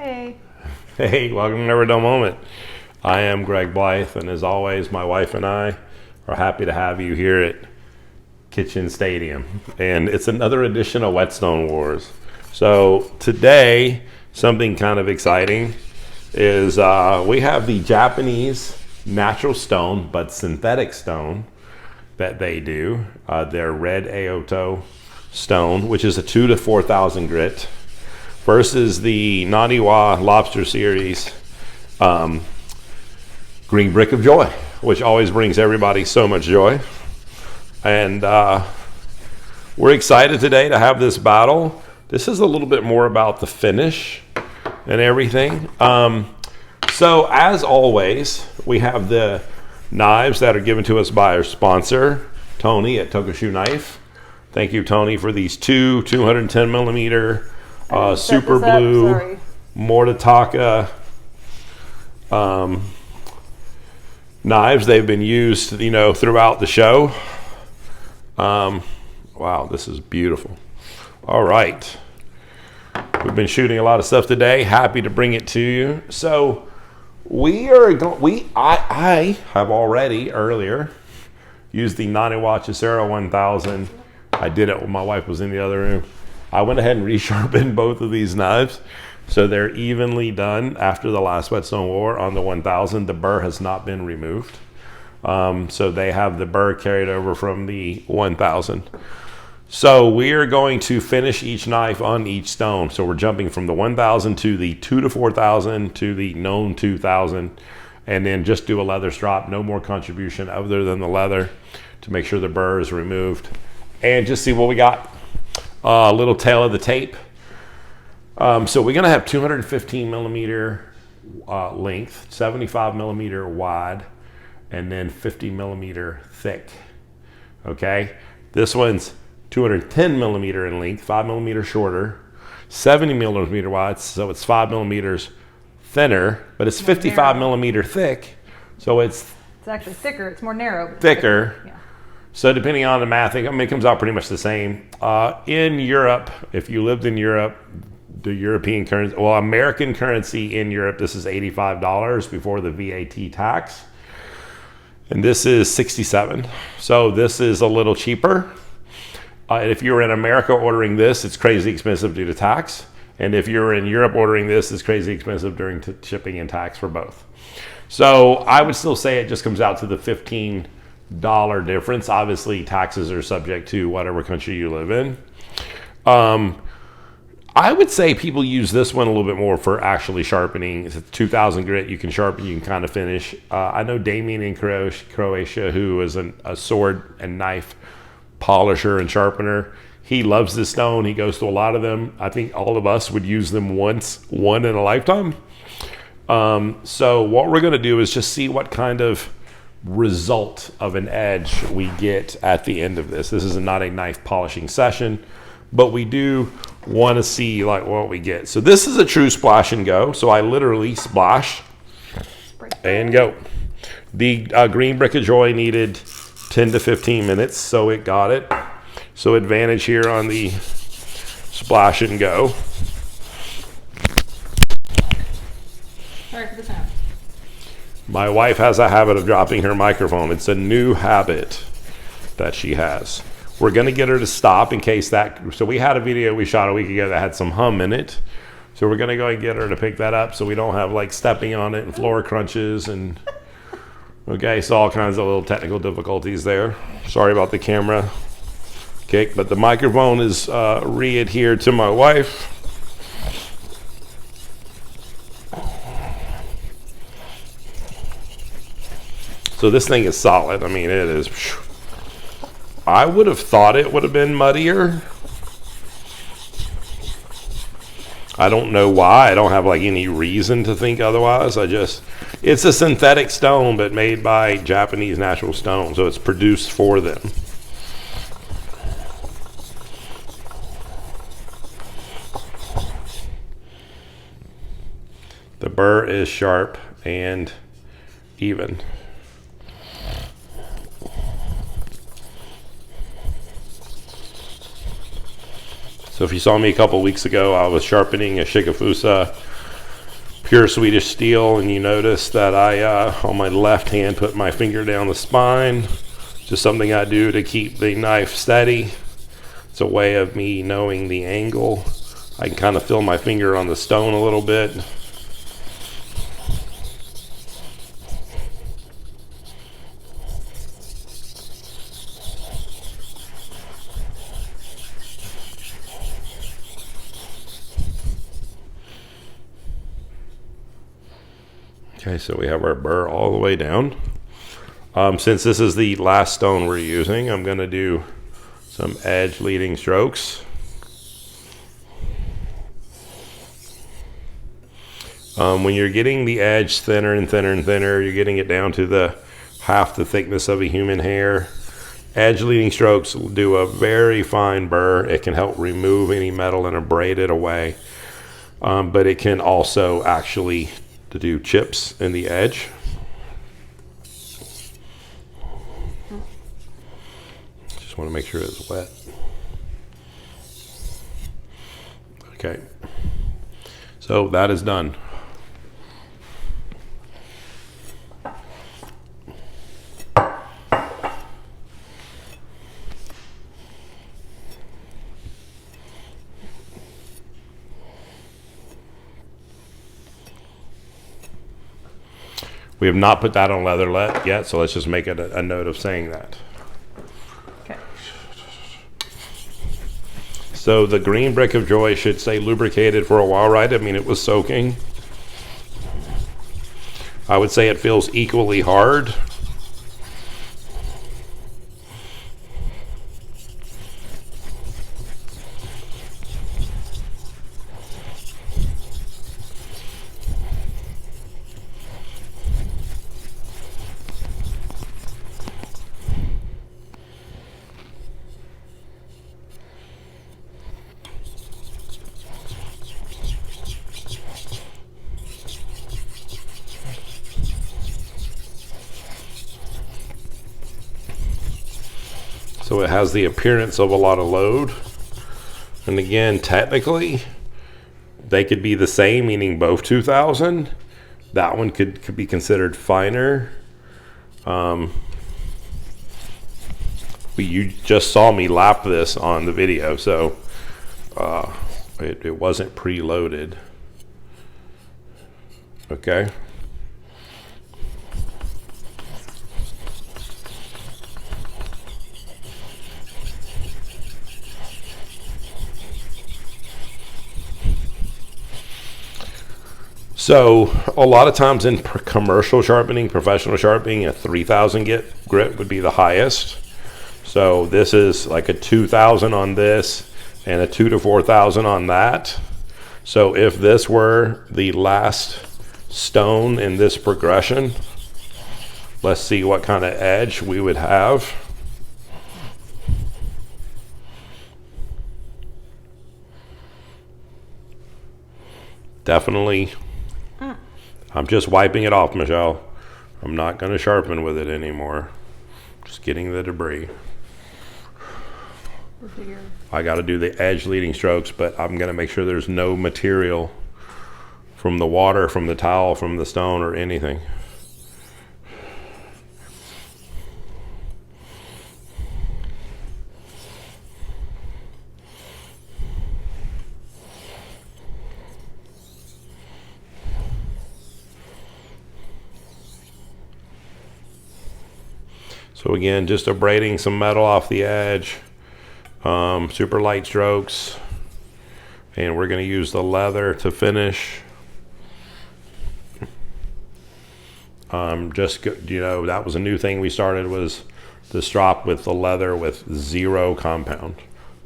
Hey. Hey, welcome to Never a Dull Moment. I am Greg Blythe, and as always, my wife and I are happy to have you here at Kitchen Stadium. And it's another edition of Whetstone Wars. So today, something kind of exciting is we have the Japanese natural stone, but synthetic stone that they do. Their Red Aoto stone, which is a 2,000 to 4,000 grit, versus the Naniwa Lobster Series Green Brick of Joy, which always brings everybody so much joy. And we're excited today to have this battle. This is a little bit more about the finish and everything. So as always, we have the knives that are given to us by our sponsor, Tony at Tokushu Knife. Thank you, Tony, for these two 210 millimeter Super Blue Mortataka knives. They've been used, throughout the show. Wow, this is beautiful. All right, we've been shooting a lot of stuff today. Happy to bring it to you. So I have already earlier used the Naniwa Chisera 1000. I did it when my wife was in the other room. I went ahead and resharpened both of these knives, so they're evenly done after the last Whetstone War on the 1000. The burr has not been removed. So they have the burr carried over from the 1000. So we are going to finish each knife on each stone. So we're jumping from the 1000 to the 2,000 to 4,000 to the known 2,000, and then just do a leather strop. No more contribution other than the leather to make sure the burr is removed, and just see what we got. A little tail of the tape. So we're going to have 215 millimeter length, 75 millimeter wide, and then 50 millimeter thick. Okay, this one's 210 millimeter in length, 5 millimeter shorter, 70 millimeter wide, so it's 5 millimeters thinner, but it's 55 millimeter thick, so it's actually thicker. It's more narrow. But thicker. Yeah. So depending on the math, it comes out pretty much the same. In Europe, if you lived in Europe, the European currency, American currency in Europe, this is $85 before the VAT tax. And this is $67. So this is a little cheaper. If you're in America ordering this, it's crazy expensive due to tax. And if you're in Europe ordering this, it's crazy expensive during shipping and tax for both. So I would still say it just comes out to the $15 difference. Obviously, taxes are subject to whatever country you live in. I would say people use this one a little bit more for actually sharpening. It's a 2,000 grit. You can sharpen, you can kind of finish. I know Damien in Croatia, who is a sword and knife polisher and sharpener. He loves this stone. He goes to a lot of them. I think all of us would use them one in a lifetime. So what we're going to do is just see what kind of result of an edge we get at the end of this. This is not a knife polishing session, but we do want to see what we get. So this is a true splash and go. So I literally splash and go. The Green Brick of Joy needed 10 to 15 minutes, so it got it. So advantage here on the splash and go. Sorry for the sound. My wife has a habit of dropping her microphone. It's a new habit that she has. We're going to get her to stop in case that... So we had a video we shot a week ago that had some hum in it. So we're going to go and get her to pick that up so we don't have stepping on it and floor crunches and... Okay, so all kinds of little technical difficulties there. Sorry about the camera kick, but the microphone is re-adhered to my wife. So this thing is solid. I mean, it is. I would have thought it would have been muddier. I don't know why. I don't have any reason to think otherwise. It's a synthetic stone, but made by Japanese natural stone. So it's produced for them. The burr is sharp and even. So if you saw me a couple weeks ago, I was sharpening a Shigafusa pure Swedish steel, and you notice that I, on my left hand, put my finger down the spine. Just something I do to keep the knife steady. It's a way of me knowing the angle. I can kind of feel my finger on the stone a little bit. Okay, so we have our burr all the way down. Since this is the last stone we're using, I'm going to do some edge leading strokes. When you're getting the edge thinner and thinner and thinner, you're getting it down to the half the thickness of a human hair. Edge leading strokes will do a very fine burr. It can help remove any metal and abrade it away. But it can also actually do chips in the edge. Just want to make sure it's wet. Okay, so that is done. We have not put that on leather yet, so let's just make it a note of saying that. Okay. So the green brick of joy should stay lubricated for a while, right? I mean, it was soaking. I would say it feels equally hard. So it has the appearance of a lot of load. And again, technically, they could be the same, meaning both 2000. That one could be considered finer. You just saw me lap this on the video, so it wasn't preloaded. Okay. So a lot of times in commercial sharpening, professional sharpening, a 3000 grit would be the highest. So this is like a 2000 on this and a 2 to 4000 on that. So if this were the last stone in this progression, let's see what kind of edge we would have. Definitely. I'm just wiping it off, Michelle. I'm not going to sharpen with it anymore. Just getting the debris. I got to do the edge leading strokes, but I'm going to make sure there's no material from the water, from the towel, from the stone, or anything. So again, just abrading some metal off the edge, super light strokes, and we're going to use the leather to finish. That was a new thing we started, was the strop with the leather with 0 compound.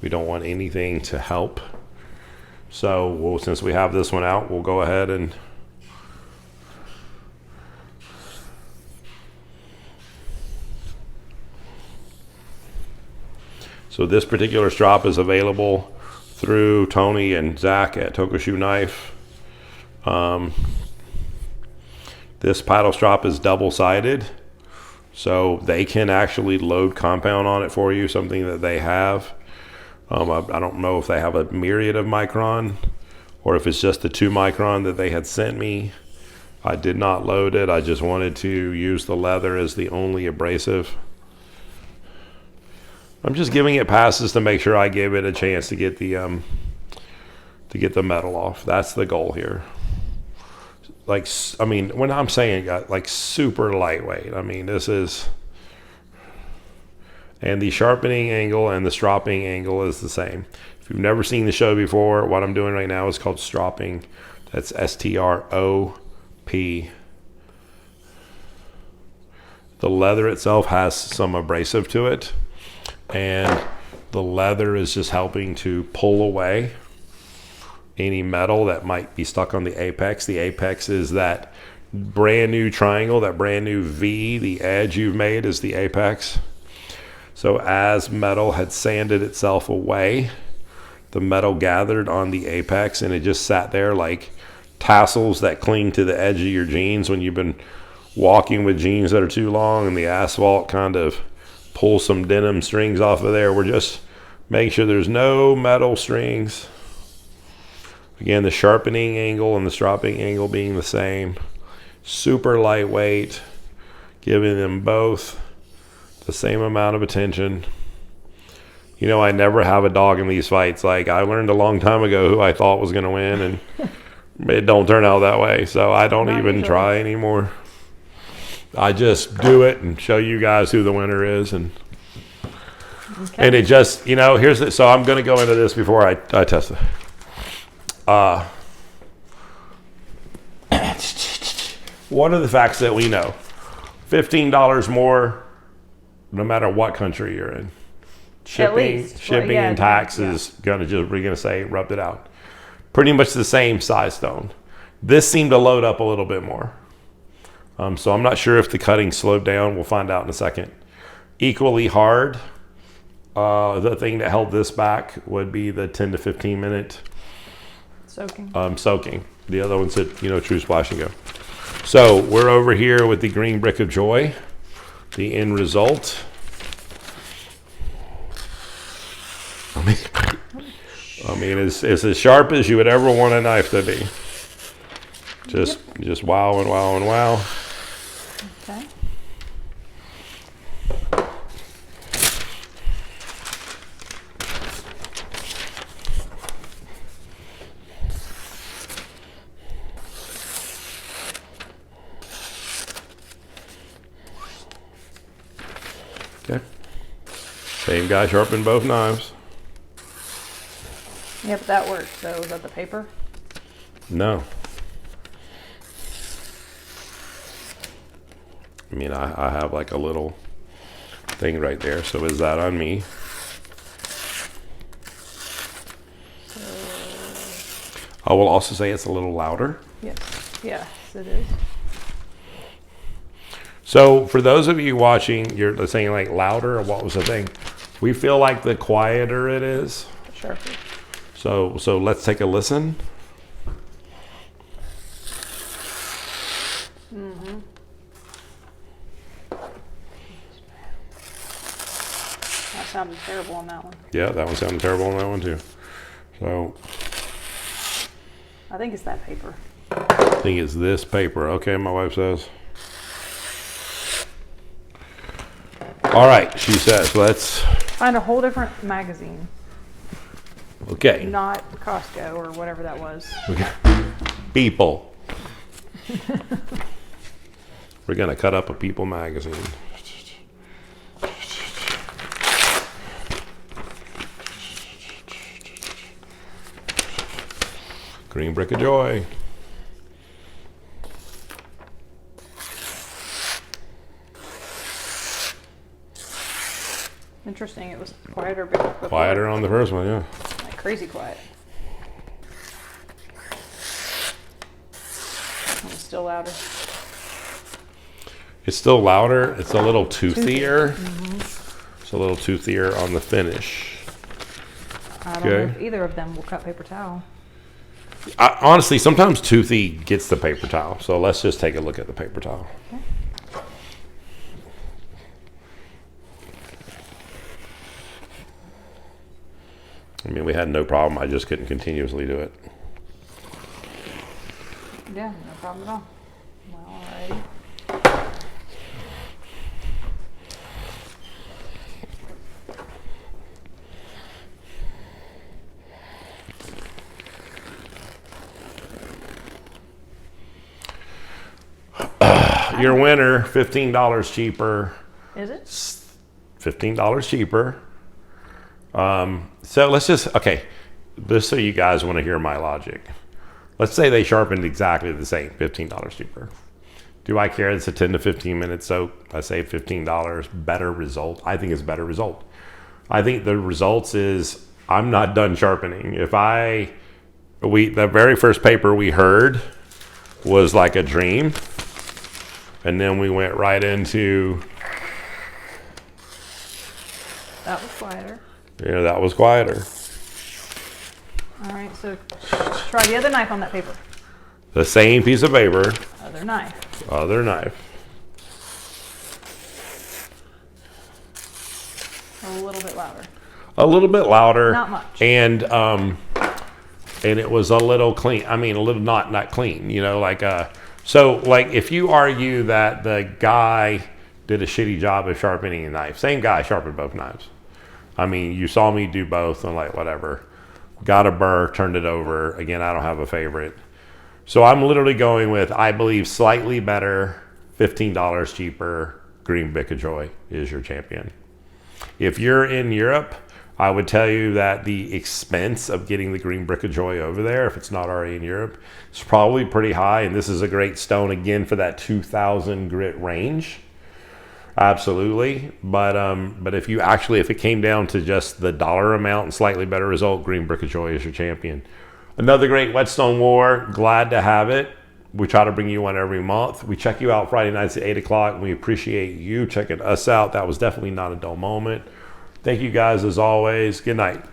We don't want anything to help. So since we have this one out, we'll go ahead and so this particular strop is available through Tony and Zach at Tokushu Knife. This paddle strop is double-sided, so they can actually load compound on it for you, something that they have. I don't know if they have a myriad of micron or if it's just the 2 micron that they had sent me. I did not load it. I just wanted to use the leather as the only abrasive. I'm just giving it passes to make sure I give it a chance to get the metal off. That's the goal here. Like, I mean, when I'm saying like super lightweight, I mean, this is, and the sharpening angle and the stropping angle is the same. If you've never seen the show before, what I'm doing right now is called stropping. That's S-T-R-O-P. The leather itself has some abrasive to it, and the leather is just helping to pull away any metal that might be stuck on the apex. The apex is that brand new triangle, that brand new V. The edge you've made is the apex. So as metal had sanded itself away, the metal gathered on the apex, and it just sat there like tassels that cling to the edge of your jeans when you've been walking with jeans that are too long, and the asphalt kind of pulls some denim strings off of there. We're just making sure there's no metal strings. Again, the sharpening angle and the stropping angle being the same. Super lightweight, giving them both the same amount of attention. You know, I never have a dog in these fights. Like, I learned a long time ago who I thought was going to win, and it don't turn out that way. So I don't even try anymore. I just do it and show you guys who the winner is. And and it just, you know, here's the, so I'm going to go into this before I test it. What are the facts that we know? $15 more no matter what country you're in. Shipping and tax is gonna just, we're gonna say, rubbed it out. Pretty much the same size stone. This seemed to load up a little bit more. So I'm not sure if the cutting slowed down. We'll find out in a second. Equally hard. The thing that held this back would be the 10 to 15 minute soaking. The other one said, you know, true splash and go. So we're over here with the green brick of joy. The end result. I mean, it's as sharp as you would ever want a knife to be. Just wow and wow and wow. Okay. Okay. Same guy sharpened both knives. Yeah, but that worked. So is that the paper? No. I mean, I have like a little thing right there. So is that on me? I will also say it's a little louder. Yes. Yes, it is. So for those of you watching, you're saying like louder, or what was the thing? We feel like the quieter it is. Sharper. So let's take a listen. Mm-hmm. That sounded terrible on that one. Yeah, that one sounded terrible on that one too. So I think it's that paper. I think it's this paper. Okay, my wife says. All right, she says, let's Find a whole different magazine. Okay. Not Costco or whatever that was. Okay. People. We're going to cut up a People magazine. Green brick of joy. Interesting. It was quieter before. Quieter on the first one, yeah. Like crazy quiet. It was still louder. It's still louder. It's a little toothier. Mm-hmm. It's a little toothier on the finish. I don't know if either of them will cut paper towel. Honestly, sometimes toothy gets the paper towel. So let's just take a look at the paper towel. Okay. I mean, we had no problem. I just couldn't continuously do it. Yeah, no problem at all. Well, alrighty. Your winner, $15 cheaper. Is it? $15 cheaper. So let's just, okay, just so you guys want to hear my logic. Let's say they sharpened exactly the same, $15 cheaper. Do I care? It's a 10 to 15 minute soak. I say $15, better result. I think it's better result. I think the results is I'm not done sharpening. The very first paper we heard was like a dream. And then we went right into. That was quieter. Yeah, that was quieter. All right, so try the other knife on that paper. The same piece of paper. Other knife. Other knife. A little bit louder. A little bit louder. Not much. And it was a little clean. I mean, a little not clean. You know, so if you argue that the guy did a shitty job of sharpening a knife, same guy sharpened both knives. I mean, you saw me do both and whatever. Got a burr, turned it over. Again, I don't have a favorite. So I'm literally going with, I believe, slightly better, $15 cheaper, Green Bicojoy is your champion. If you're in Europe, I would tell you that the expense of getting the Green Bicojoy over there, if it's not already in Europe, is probably pretty high. And this is a great stone, again, for that 2,000 grit range. Absolutely. But if it came down to just the dollar amount and slightly better result, Green Bicojoy is your champion. Another great Whetstone war. Glad to have it. We try to bring you one every month. We check you out Friday nights at 8 o'clock. We appreciate you checking us out. That was definitely not a dull moment. Thank you guys as always. Good night.